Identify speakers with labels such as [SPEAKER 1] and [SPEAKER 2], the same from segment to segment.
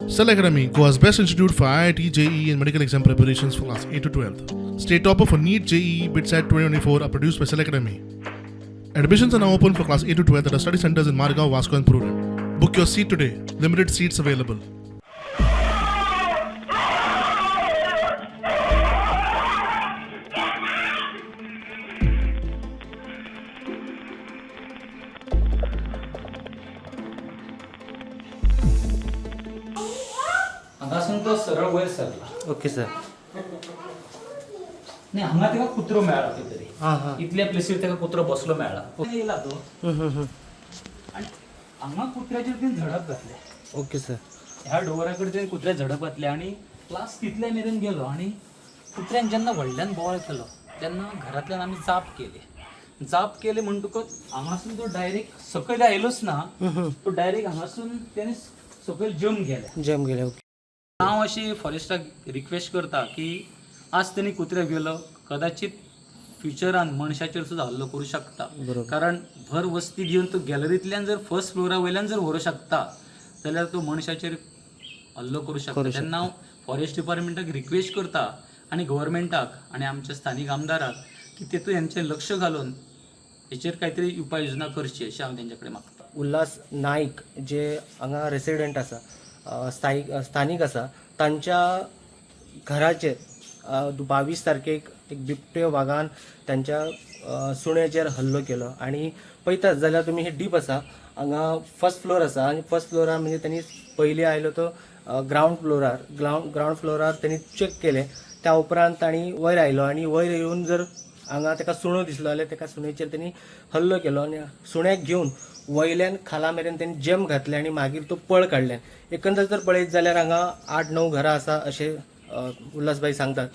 [SPEAKER 1] Cell Academy, Goa's best institute for IIT, JEE and medical exam preparations for class 8 to 12th. State topper for NEET, JEE, BITSAT 2024 are produced by Cell Academy. Admissions are now open for class 8 to 12th at our study centers in Margao, Vasco and Prudent. Book your seat today. Limited seats available.
[SPEAKER 2] हांगासून तो सरळ वयर सरला.
[SPEAKER 3] Okay sir.
[SPEAKER 2] नाही हांगा तेका कुत्रो मेळ्ळा खंय तरी.
[SPEAKER 3] हां हां.
[SPEAKER 2] इतल्या प्लेसीर तेका कुत्रो बसलो मेळ्ळा. येयला तो आनी हांगा कुत्र्याचेर तेणें झडप घातले.
[SPEAKER 3] Okay sir.
[SPEAKER 2] ह्या डोरा कडेन कुत्र्या झडप घातले आनी क्लास तितल्या मेरेन गेलो आनी कुत्र्यान जेन्ना व्हडल्यान बोवाळ केलो तेन्ना घरांतल्यान आमी जाप केले म्हणटकच हांगासून तो डायरेक्ट सकयल आयलोच ना. तो डायरेक्ट हांगासून तेणे सकयल जंप गेले.
[SPEAKER 3] जम गेले. ओके.
[SPEAKER 2] हांव अशी फॉरेस्टाक रिक्वेस्ट करता की आज तेणी कुत्र्याक गेलो कदाचित फ्युचरान मनशाचेर सुद्दां हल्लो करूं शकता. कारण भर वस्ती घेवन तो गॅलरींतल्यान जर फर्स्ट फ्लोरा वयल्यान जर व्हरूंक शकता जाल्यार तो मनशाचेर हल्लो करूं शकता. तेन्ना हांव फॉरेस्ट डिपार्टमेंटाक रिक्वेस्ट करता आनी गव्हर्मेंटाक आनी आमच्या स्थानीक आमदाराक की तेतून हेंचें लक्ष घालून हेचेर कांय तरी उपाय योजना करची अशें हांव तेंचे कडेन मागता.
[SPEAKER 3] उल्हास नाईक जे हांगा रेसिडेंट आसा, स्थानीक आसा, तांच्या घराचेर 22 तारखेक एक बिबटे वागान त्यांच्या सुण्याचेर हल्लो केलो. आनी पळयतात जाल्यार तुमी हे डीप आसा, हांगा फर्स्ट फ्लोर आसा आनी फर्स्ट फ्लोरार म्हणजे त्यांनी पयलीं आयलो तो ग्राउंड फ्लोरार त्यांनी चेक केले. त्या उपरांत तांणी वयर आयलो आनी वयर येवन जर हांगा ताका सुणो दिसलो जाल्यार ताका सुणेचेर त्यांनी हल्लो केलो आनी सुण्याक घेवन वयल्यान खाला मेरेन त्यांनी जम घातले आनी मागीर तो पळ काडले. एकंदर जर पळयत जाल्यार हांगा 8-9 घरां आसा अशें उल्हासबाई सांगतात.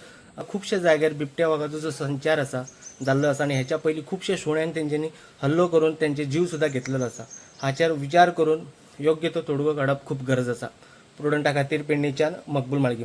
[SPEAKER 3] खुबशे जाग्यार बिबट्या वागाचो जो संचार आसा जाल्लो आसा आनी हेच्या पयलीं खुबशे सुण्यांक तेंच्यांनी हल्लो करून तेंचे जीव सुद्दां घेतलेलो आसा. हाचेर विचार करून योग्य तो तोडगो काडप खूब गरज आसा. प्रुडंटा खातीर पेडणेच्यान मकबूल माळगी.